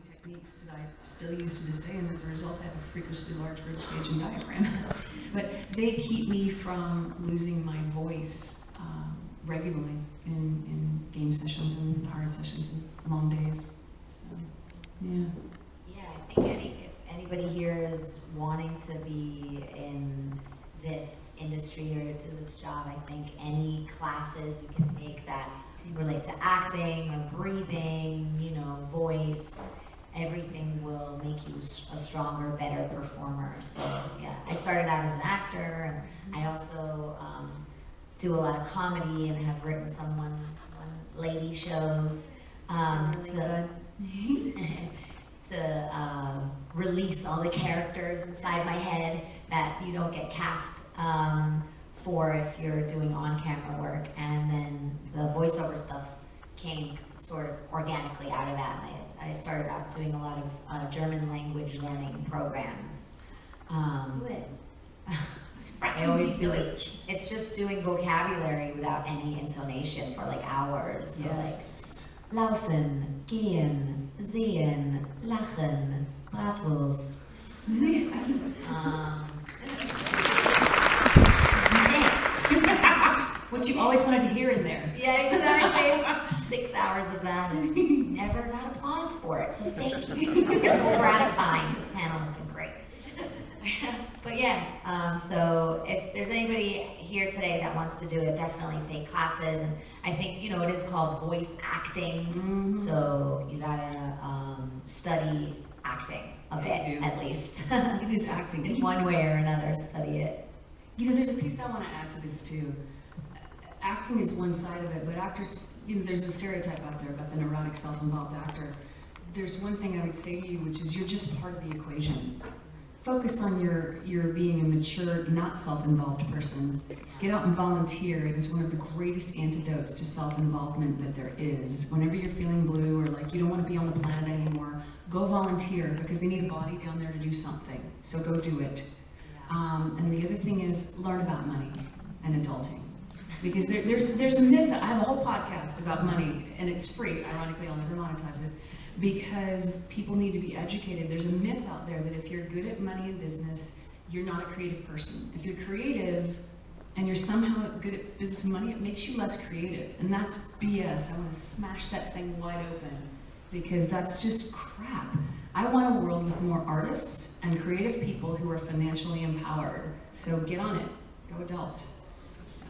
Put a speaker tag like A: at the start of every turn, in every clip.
A: many techniques that I still use to this day, and as a result I have a freakishly large rib cage and diaphragm. But they keep me from losing my voice regularly in game sessions and hard sessions and long days. So, yeah.
B: Yeah, I think if anybody here is wanting to be in this industry or to this job, I think any classes you can take that relate to acting or breathing, you know, voice, everything will make you a stronger, better performer. So yeah, I started out as an actor, and I also do a lot of comedy and have written some one lady shows to release all the characters inside my head that you don't get cast for if you're doing on-camera work. And then the voiceover stuff came sort of organically out of that. I started out doing a lot of German language learning programs. I always do it. It's just doing vocabulary without any intonation for like hours. So
A: Yes.
B: like, laufen, gehen, sehen, lachen, Bratwurst.
A: What you always wanted to hear in there.
B: Yeah, exactly. 6 hours of that and never got applause for it, so thank you. It's so gratifying. This panel has been great. But yeah, so if there's anybody here today that wants to do it, definitely take classes. And I think, you know, it is called voice acting.
A: Mm-hmm.
B: So you gotta study acting a bit, at least.
A: It is acting.
B: In one way or another, study it.
A: You know, there's a piece I want to add to this too. Acting is one side of it, but actors, you know, there's a stereotype out there about the neurotic, self-involved actor. There's one thing I would say to you, which is you're just part of the equation. Focus on your being a mature, not self-involved person. Get out and volunteer. It is one of the greatest antidotes to self-involvement that there is. Whenever you're feeling blue or like you don't want to be on the planet anymore, go volunteer because they need a body down there to do something. So go do it. And the other thing is learn about money and adulting. Because there's a myth. I have a whole podcast about money, and it's free. Ironically, I'll never monetize it. Because people need to be educated. There's a myth out there that if you're good at money and business, you're not a creative person. If you're creative and you're somehow good at business and money, it makes you less creative. And that's BS. I want to smash that thing wide open because that's just crap. I want a world with more artists and creative people who are financially empowered. So get on it. Go adult. So,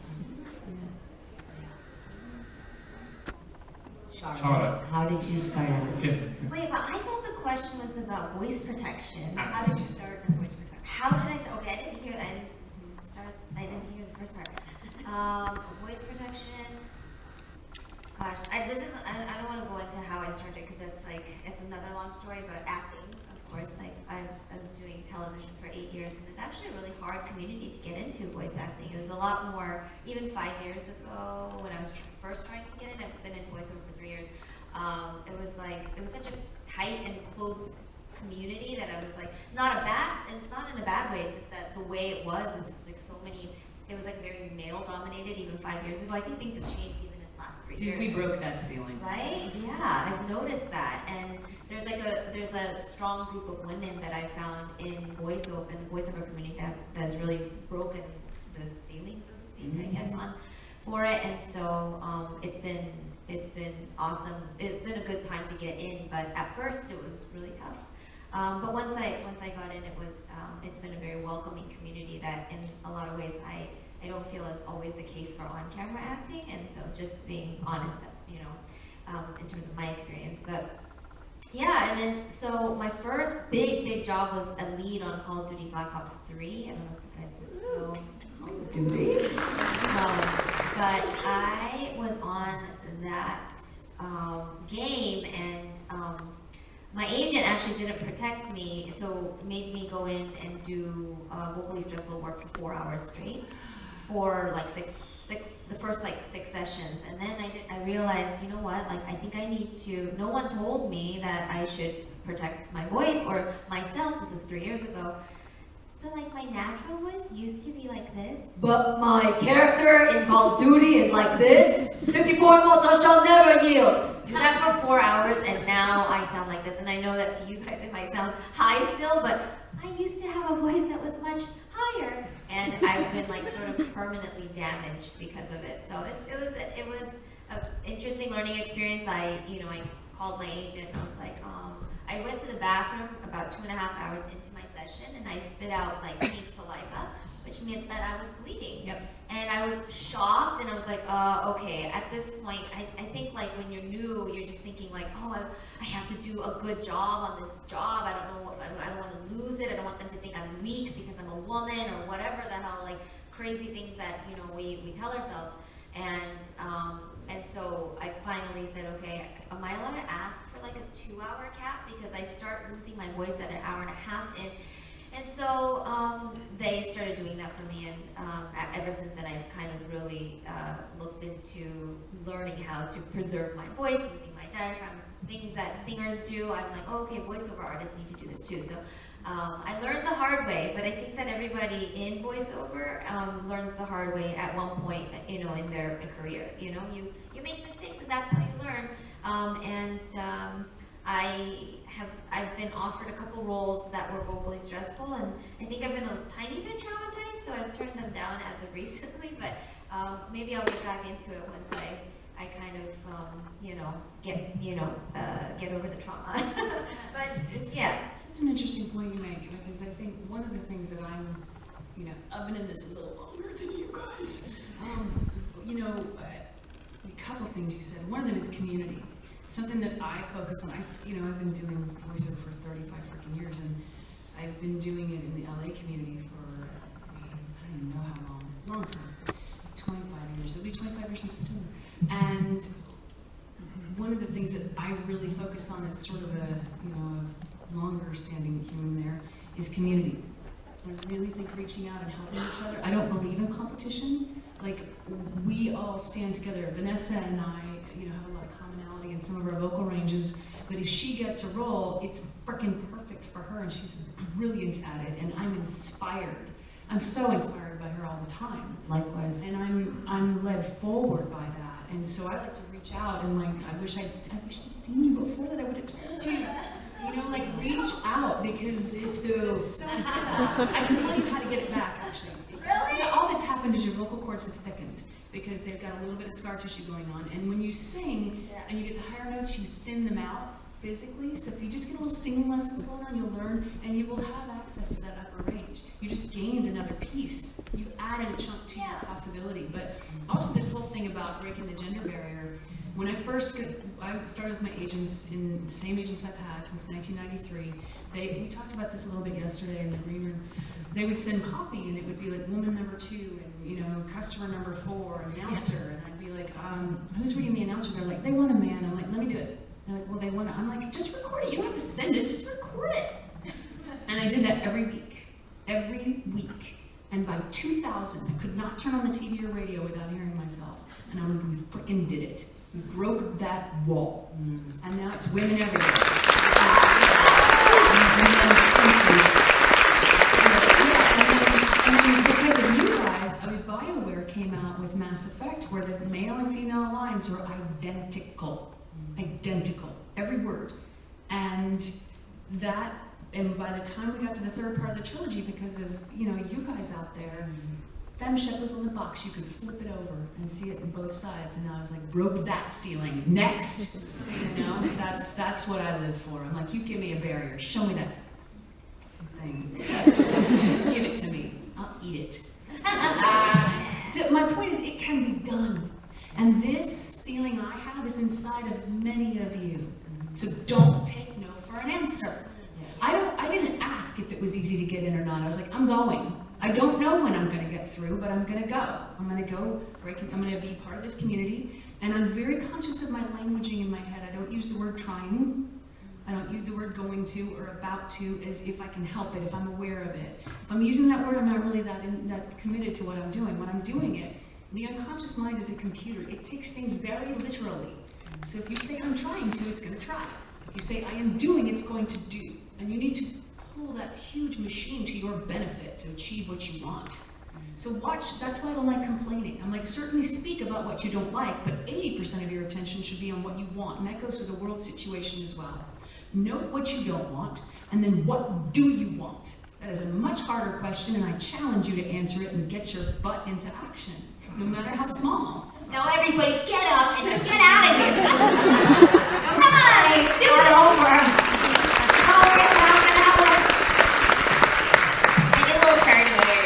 C: Charlotte.
B: How did you start out?
C: Yeah.
D: Wait, but I thought the question was about voice protection.
A: how did you start in voice protection?
D: How did I start? Okay, I didn't hear that. I didn't hear the first part. Voice protection. Gosh, I don't want to go into how I started because it's another long story. But acting, of course, I was doing television for 8 years, and it's actually a really hard community to get into voice acting. It was a lot more, even 5 years ago when I was first trying to get in. I've been in voiceover for 3 years. It was such a tight and close community that I was like, it's not in a bad way, it's just that the way it was just like so many, it was like very male dominated even 5 years ago. I think things have changed even in the last 3 years.
A: Dude, we broke that ceiling.
D: Right? Yeah, I've noticed that. And there's a strong group of women that I found in the voiceover community that has really broken the ceiling, so to speak, I guess, for it. And so it's been awesome. It's been a good time to get in, but at first it was really tough. But once I got in, it's been a very welcoming community that in a lot of ways I don't feel is always the case for on-camera acting. And so just being honest, in terms of my experience. But yeah, and then so my first big job was a lead on Call of Duty Black Ops 3. I don't know if you guys know Call of Duty. But I was on that game, and my agent actually didn't protect me, so made me go in and do vocally stressful work for 4 hours straight for like the first 6 sessions. And then I realized, you know what, I think I need to, no one told me that I should protect my voice or myself. This was 3 years ago. So my natural voice used to be like this, but my character in Call of Duty is like this. 54 more, I shall never yield. do that for 4 hours, and now I sound like this. And I know that to you guys it might sound high still, but I used to have a voice that was much higher, and I've been like sort of permanently damaged because of it. So it was an interesting learning experience. I called my agent and I was like, I went to the bathroom about 2.5 hours into my session, and I spit out like pink saliva, which meant that I was bleeding.
A: Yep.
D: And I was shocked, and I was like, okay, at this point, I think like when you're new, you're just thinking like, oh, I have to do a good job on this job. I don't want to lose it. I don't want them to think I'm weak because I'm a woman or whatever the hell, like crazy things that, we tell ourselves. And so I finally said, okay, am I allowed to ask for like a 2-hour cap? Because I start losing my voice at 1.5 hours in. And so they started doing that for me, and ever since then I've kind of really looked into learning how to preserve my voice, using my diaphragm, things that singers do. I'm like, oh, okay, voiceover artists need to do this too. So I learned the hard way, but I think that everybody in voiceover learns the hard way at one point, in their career. You make mistakes, and that's how you learn. I've been offered a couple roles that were vocally stressful, and I think I've been a tiny bit traumatized, so I've turned them down as of recently, but maybe I'll get back into it once I kind of, get over the trauma. But
A: It's such an interesting point you make, because I think one of the things that I've been in this a little longer than you guys. A couple things you said. One of them is community. Something that I focus on. I've been doing voiceover for 35 freaking years, and I've been doing it in the LA community for, I don't even know how long time, 25 years. It'll be 25 years in September. And one of the things that I really focus on as sort of a longer standing human there is community. I really think reaching out and helping each other. I don't believe in competition. Like, we all stand together. Vanessa and I, have a lot of commonality in some of our vocal ranges, but if she gets a role, it's freaking perfect for her, and she's brilliant at it, and I'm inspired. I'm so inspired by her all the time.
B: Likewise.
A: And I'm led forward by that. And so I like to reach out, and I wish I'd seen you before that. I would have told you. Reach out, because it's so good. I can tell you how to get it back, actually.
D: Really?
A: All that's happened is your vocal cords have thickened, because they've got a little bit of scar tissue going on. And when you sing and you get the higher notes, you thin them out physically. So if you just get a little singing lessons going on, you'll learn, and you will have access to that upper range. You just gained another piece. You added a chunk to your possibility. But also this whole thing about breaking the gender barrier. When I started with my agents, in the same agents I've had since 1993. We talked about this a little bit yesterday in the green room. They would send copy, and it would be like woman number 2, and customer number 4, announcer, and I'd be like, who's reading the announcer? They're like, they want a man. I'm like, let me do it. They're like, well, they want to. I'm like, just record it. You don't have to send it. Just record it. And I did that every week. And by 2000, I could not turn on the TV or radio without hearing myself. And I'm like, we freaking did it. We broke that wall. And now it's women everywhere. And then because of you guys, BioWare came out with Mass Effect, where the male and female lines are identical. Identical. Every word. And by the time we got to the third part of the trilogy, because of you guys out there, FemShep was on the box. You could flip it over and see it on both sides. And I was like, broke that ceiling. Next. That's what I live for. I'm like, you give me a barrier. Show me that thing. Give it to me. I'll eat it. So my point is, it can be done. And this feeling I have is inside of many of you. So don't take no for an answer. I didn't ask if it was easy to get in or not. I was like, I'm going. I don't know when I'm going to get through, but I'm going to go. I'm going to go breaking. I'm going to be part of this community. And I'm very conscious of my languaging in my head. I don't use the word trying. I don't use the word going to or about to as if I can help it, if I'm aware of it. If I'm using that word, I'm not really that committed to what I'm doing. When I'm doing it, the unconscious mind is a computer. It takes things very literally. So if you say I'm trying to, it's going to try. If you say I am doing, it's going to do. And you need to pull that huge machine to your benefit to achieve what you want. So watch, that's why I don't like complaining. I'm like, certainly speak about what you don't like, but 80% of your attention should be on what you want. And that goes for the world situation as well. Note what you don't want, and then what do you want? That is a much harder question, and I challenge you to answer it and get your butt into action, no matter how small.
B: Now everybody get up and get out of here. Come on, it's not over. Oh, it's half an hour. I get a little carried away.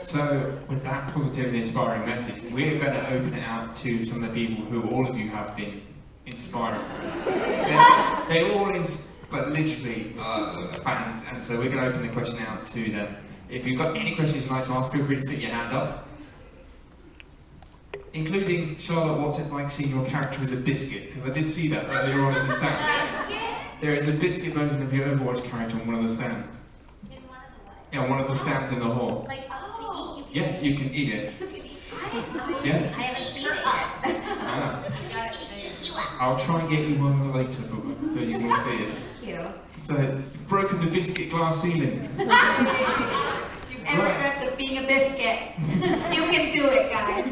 C: So, with that positive and inspiring message, we're going to open it out to some of the people who all of you have been inspiring. They're all but literally fans, and so we're going to open the question out to them. If you've got any questions you'd like to ask, feel free to stick your hand up. Including, Charlotte, what's it like seeing your character as a biscuit? Because I did see that earlier on in the stand. There is a biscuit version of your Overwatch character on one of the stands.
D: In one of the what?
C: Yeah, one of the stands in the hall.
D: Like, to eat.
C: Yeah, you can eat it.
D: I haven't seen it yet.
C: I'll try and get you one later so you can see it.
D: Thank you.
C: So, you've broken the biscuit glass ceiling.
B: If you've ever dreamt of being a biscuit, you can do it, guys.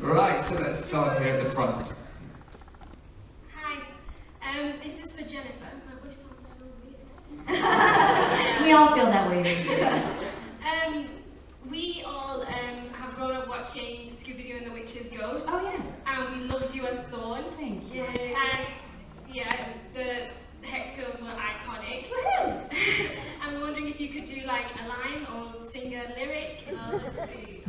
C: Right, so let's start here at the front.
E: Hi, this is for Jennifer. My voice sounds so weird.
B: We all feel that way.
E: We all have grown up watching Scooby-Doo and the Witch's Ghost.
A: Oh yeah.
E: And we loved you as Thorn.
A: Thank you.
E: And yeah, the Hex Girls were iconic. I'm wondering if you could do like a line or sing a lyric.
A: Let's see.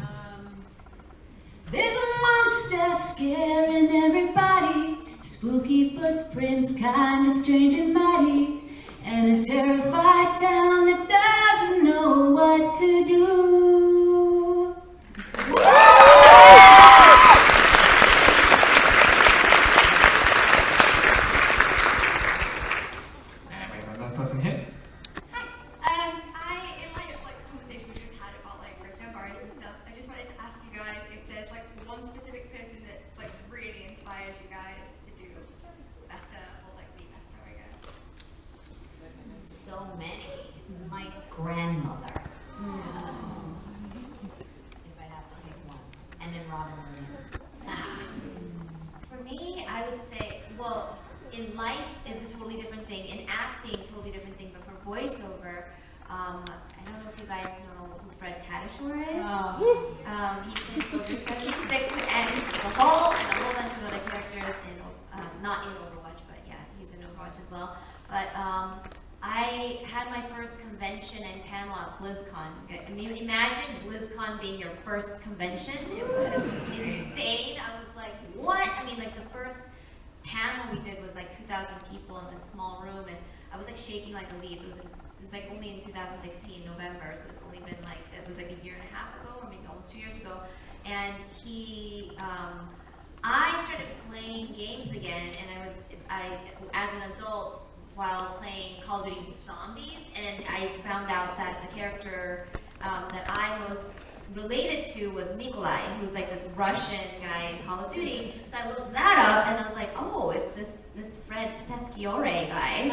A: There's a monster scaring everybody. Spooky footprints, kinda strange and mighty. And a terrified town that doesn't know what to do.
C: And we have another person here.
F: Hi. In light of like the conversation we just had about like coronavirus and stuff, I just wanted to ask you guys if there's like one specific person that like really inspires you guys to do better or like be better, I guess.
B: So many. My grandmother. If I have to pick one. And then Robin Williams.
D: For me, I would say, well, in life is a totally different thing. In acting, totally different thing. But for voiceover, I don't know if you guys know who Fred Tatasciore is. He plays Soldier 76 and a whole bunch of other characters in, not in Overwatch, but yeah, he's in Overwatch as well. But I had my first convention and panel at BlizzCon. I mean, imagine BlizzCon being your first convention. It was insane. I was like, what? I mean, like the first panel we did was like 2,000 people in this small room, and I was like shaking like a leaf. It was like only in 2016, November, so it's only been like, it was like a year and a half ago, or maybe almost 2 years ago. And I started playing games again, and I as an adult, while playing Call of Duty Zombies, and I found out that the character that I most related to was Nikolai, who's like this Russian guy in Call of Duty. So I looked that up, and I was like, oh, it's this Fred Tatasciore guy.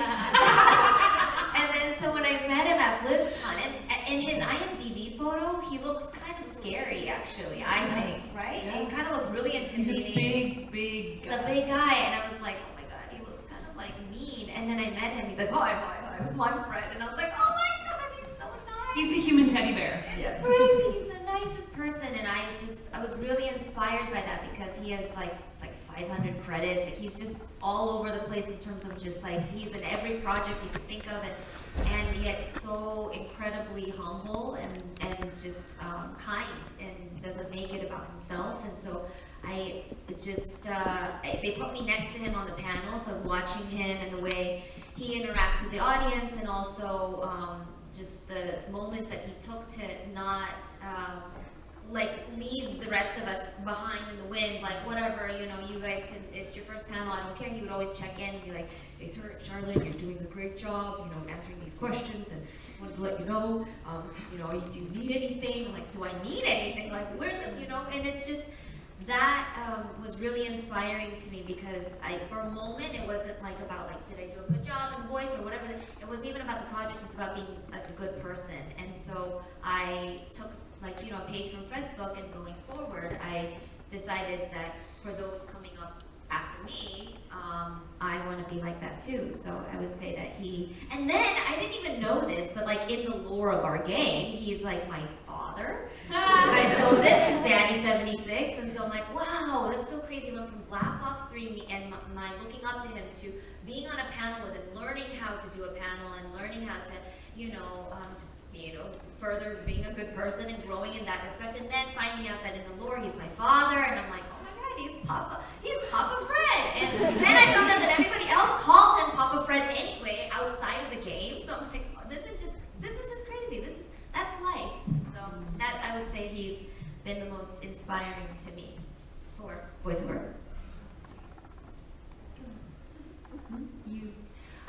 D: And then so when I met him at BlizzCon, and in his IMDb photo, he looks kind of scary, actually, I think, right?
A: Yeah.
D: He kind of looks really intimidating.
A: He's a big guy.
D: The big guy, and I was like, oh my god, he looks kind of like mean. And then I met him, he's like, hi, I'm Fred. And I was like, oh my god, he's so nice.
A: He's the human teddy bear.
D: Yeah. Crazy, he's the nicest person, and I was really inspired by that because he has like 500 credits. Like, he's just all over the place in terms of just like, he's in every project you could think of, and yet so incredibly humble and just kind, and doesn't make it about himself. And so I just, they put me next to him on the panel, so I was watching him and the way he interacts with the audience, and also just the moments that he took to not like leave the rest of us behind in the wind, like whatever, you know, you guys can, it's your first panel, I don't care. He would always check in and be like, hey sir, Charlotte, you're doing a great job, you know, answering these questions, and just wanted to let you know, do you need anything? I'm like, do I need anything? Like, where the, you know, and it's just, that was really inspiring to me because for a moment, it wasn't like about like, did I do a good job in the voice or whatever. It wasn't even about the project, it's about being like a good person. And so I took like, you know, a page from Fred's book, and going forward, I decided that for those coming up after me, I want to be like that too. So I would say that and then I didn't even know this, but like in the lore of our game, he's like my father. You guys know this, his daddy's 76, and so I'm like, wow, that's so crazy. Went from Black Ops 3 and my looking up to him to being on a panel with him, learning how to do a panel and learning how to, you know, just, you know, further being a good person and growing in that respect, and then finding out that in the lore he's my father, and I'm like, oh my God, he's Papa Fred. And then I found out that everybody else calls him Papa Fred anyway outside of the game. So I'm like, oh, this is just crazy. That's life. So that I would say he's been the most inspiring to me for voiceover.
A: You.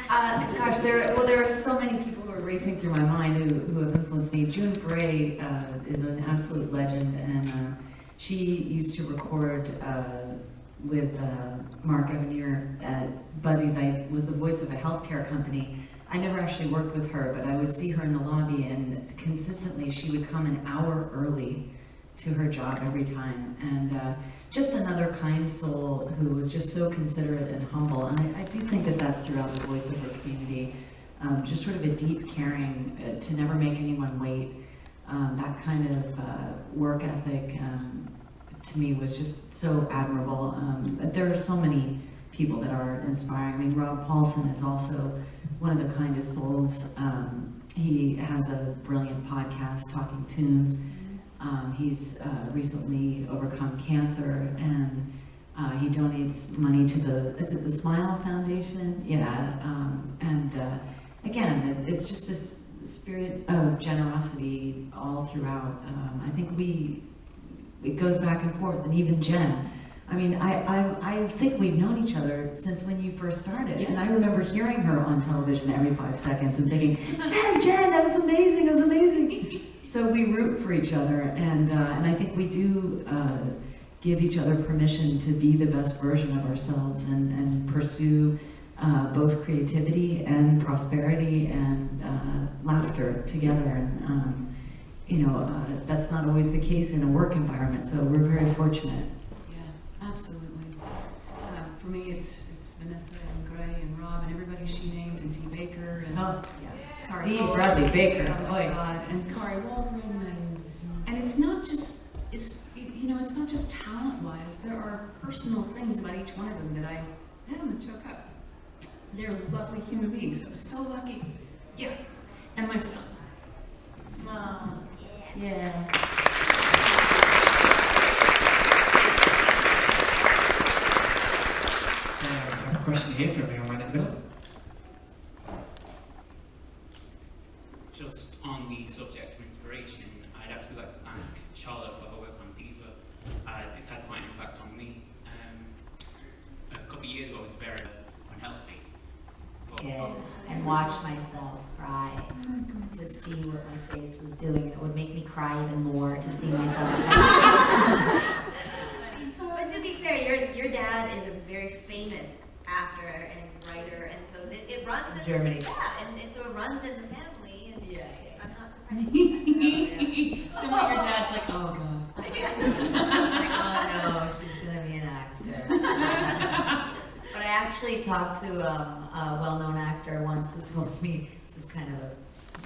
G: Gosh, there are so many people who are racing through my mind who have influenced me. June Foray is an absolute legend, and she used to record with Mark Evanier at Buzzy's. I was the voice of a healthcare company. I never actually worked with her, but I would see her in the lobby, and consistently she would come an hour early to her job every time. And just another kind soul who was just so considerate and humble. And I do think that that's throughout the voiceover community. Just sort of a deep caring to never make anyone wait. That kind of work ethic to me was just so admirable. But there are so many people that are inspiring. I mean, Rob Paulson is also one of the kindest souls. He has a brilliant podcast, Talking Tunes. He's recently overcome cancer, and he donates money to is it the Smile Foundation? Yeah, and again, it's just this spirit of generosity all throughout. I think it goes back and forth, and even Jen. I mean, I think we've known each other since when you first started, and I remember hearing her on television every 5 seconds and thinking, Jen, that was amazing, that was amazing. So we root for each other, and I think we do give each other permission to be the best version of ourselves and pursue both creativity and prosperity and laughter together. And you know, that's not always the case in a work environment, so we're very fortunate.
A: Yeah, absolutely. For me, it's Vanessa and Gray and Rob and everybody she named, and D. Baker and Kari
G: D.
A: Waldron.
G: Bradley Baker.
A: Oh my God, and Kari Waldron, and it's not just it's not just talent-wise. There are personal things about each one of them that I'm gonna choke up. They're lovely human beings. I'm so lucky. Yeah, and my son.
G: Yeah.
C: I have a question here for everyone right in the middle.
H: Just on the subject of inspiration, I'd actually like to thank Charlotte for her work on D.Va, as it's had quite an impact on me. A couple of years ago, I was very unhealthy. But
B: And watch myself cry to see what my face was doing. It would make me cry even more to see myself.
D: But to be fair, your dad is a very famous actor and writer, and so it runs in
B: Germany.
D: Yeah, and so it runs in the family. And
B: Yeah.
D: I'm not surprised.
A: So when your dad's like, oh God.
B: Oh no, she's gonna be an actor. But I actually talked to a well-known actor once who told me, this is kind of a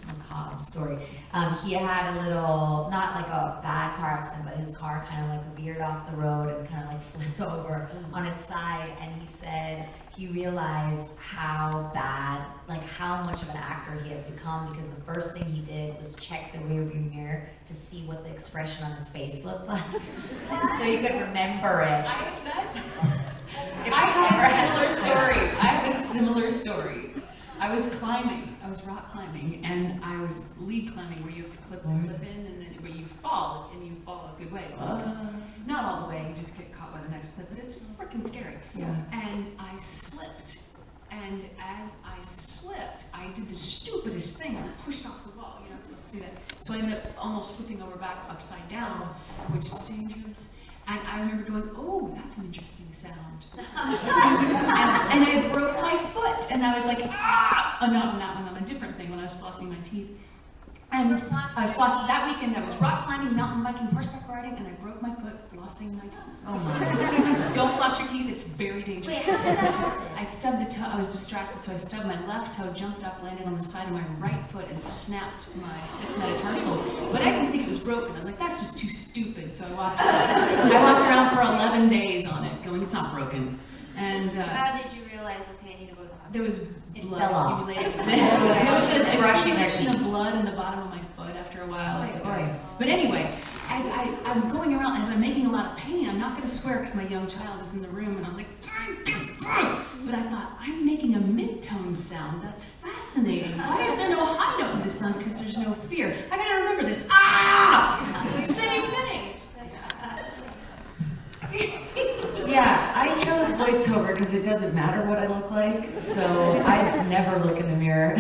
B: macabre story. He had a little, not like a bad car accident, but his car kind of like veered off the road and kind of like flipped over on its side. And he said he realized how bad, like how much of an actor he had become, because the first thing he did was check the rearview mirror to see what the expression on his face looked like. So you could remember it.
A: I have a similar story. I was climbing. I was rock climbing, and I was lead climbing, where you have to clip in, and then where you fall, and you fall a good way. It's like, not all the way, you just get caught by the next clip, but it's freaking scary.
G: Yeah.
A: And I slipped, and as I slipped, I did the stupidest thing. I pushed off the wall. You're not supposed to do that. So I ended up almost flipping over back upside down, which is dangerous. And I remember going, oh, that's an interesting sound. and I broke my foot, and I was like, ah! Oh, not on that one, on a different thing when I was flossing my teeth. And I was flossing, that weekend I was rock climbing, mountain biking, horseback riding, and I broke my foot flossing my teeth.
G: Oh my.
A: Don't floss your teeth, it's very dangerous.
D: Wait, how did that happen?
A: I stubbed the toe, I was distracted, so I stubbed my left toe, jumped up, landed on the side of my right foot, and snapped my hip metatarsal. But I didn't think it was broken. I was like, that's just too stupid. So I walked around for 11 days on it, going, it's not broken. And
D: How did you realize, okay, I need to go to the hospital?
A: there was blood
G: fell off.
A: accumulated. There was an
G: Brushing
A: accumulation
G: it.
A: of blood in the bottom of my foot after a while. I was like,
G: Oy.
A: but anyway, as I'm going around, as I'm making a lot of pain, I'm not going to swear because my young child is in the room, and I was like, but I thought, I'm making a mid-tone sound. That's fascinating. Why is there no high note in this sound? Because there's no fear. I got to remember this. Ah! Same thing.
G: Yeah, I chose voiceover because it doesn't matter what I look like, so I never look in the mirror,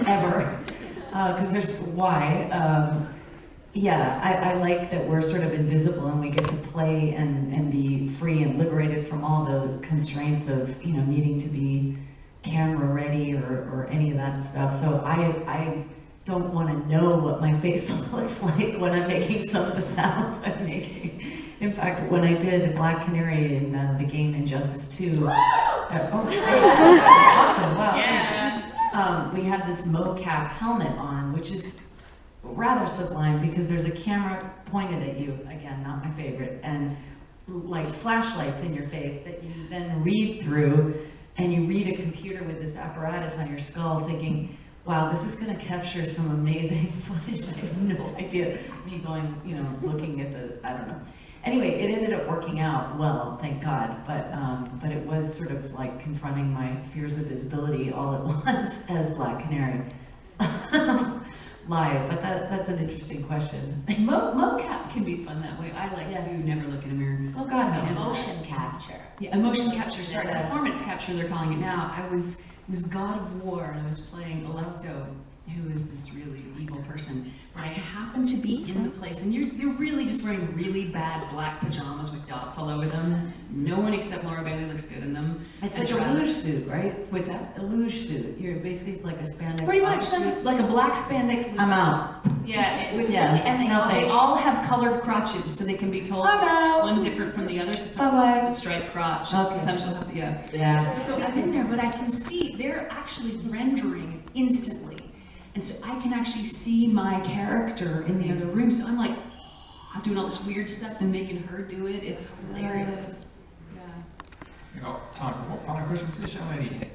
G: ever, because there's why. Yeah, I like that we're sort of invisible and we get to play and be free and liberated from all the constraints of, you know, needing to be camera ready or any of that stuff. So I don't want to know what my face looks like when I'm making some of the sounds I'm making. In fact, when I did Black Canary in the game Injustice 2, awesome, wow,
A: Yeah.
G: we had this mocap helmet on, which is rather sublime because there's a camera pointed at you, again, not my favorite, and like flashlights in your face that you then read through, and you read a computer with this apparatus on your skull thinking, wow, this is going to capture some amazing footage. I have no idea. Me going, you know, looking at the, I don't know. Anyway, it ended up working out well, thank God, but it was sort of like confronting my fears of visibility all at once as Black Canary. Live, but that's an interesting question.
A: Mocap can be fun that way. I like
G: Yeah.
A: you never look in a mirror.
G: Oh God, no.
A: And
B: Motion capture.
A: Yeah, emotion capture, sorry,
G: Yeah.
A: performance capture they're calling it now. I was God of War and I was playing Electo, who is this really evil person. But I happened to be in the place, and you're really just wearing really bad black pajamas with dots all over them. No one except Laura Bailey looks good in them.
G: It's
A: And
G: like a
A: Charlet-
G: luge suit, right?
A: What's that?
G: A luge suit. You're basically like a spandex.
A: Pretty much,
G: bodysuit.
A: that's like a black spandex.
G: I'm out.
A: Yeah, with
G: Yeah,
A: really, and they,
G: no
A: all, they
G: thanks.
A: all have colored crotches, so they can be told
G: I'm out.
A: one different from the other. So
G: Bye-bye.
A: a striped crotch.
G: Okay.
A: Sometimes you'll have, yeah.
G: Yeah.
A: So I'm in there, but I can see they're actually rendering instantly. And so I can actually see my character in the other room. So I'm like, I'm doing all this weird stuff and making her do it. It's hilarious. Yeah.
C: We've got time for one final question for this young lady here.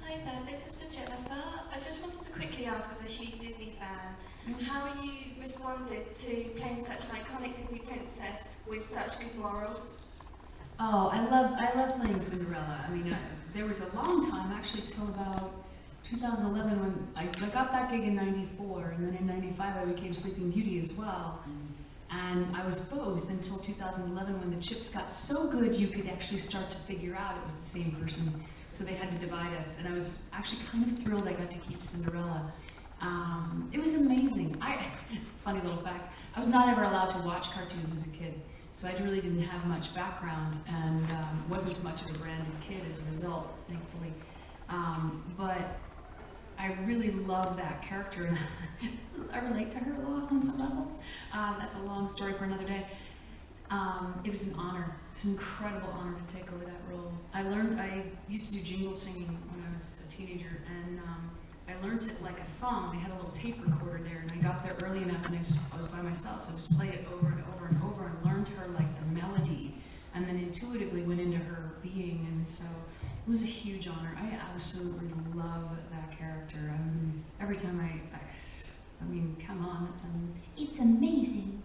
I: Hi there, this is for Jennifer. I just wanted to quickly ask, as a huge Disney fan, how you responded to playing such an iconic Disney princess with such good morals?
A: Oh, I love playing Cinderella. I mean, there was a long time, actually, till about 2011 when I got that gig in '94, and then in '95 I became Sleeping Beauty as well. And I was both until 2011 when the chips got so good you could actually start to figure out it was the same person. So they had to divide us, and I was actually kind of thrilled I got to keep Cinderella. It was amazing. Funny little fact, I was not ever allowed to watch cartoons as a kid, so I really didn't have much background and wasn't much of a branded kid as a result, thankfully. But I really love that character, and I relate to her a lot on some levels. That's a long story for another day. It was an honor. It's an incredible honor to take over that role. I used to do jingle singing when I was a teenager, and I learned it like a song. They had a little tape recorder there, and I got there early enough, and I was by myself, so I just played it over and over and over, and learned her like the melody, and then intuitively went into her being, and so it was a huge honor. I absolutely love that character. Every time I mean, come on, it's amazing.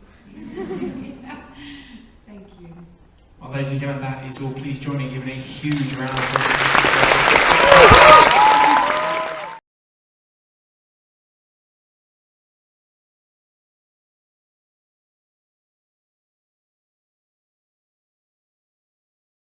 A: Thank you.
C: Well, ladies and gentlemen, that is all. Please join me in giving a huge round of applause.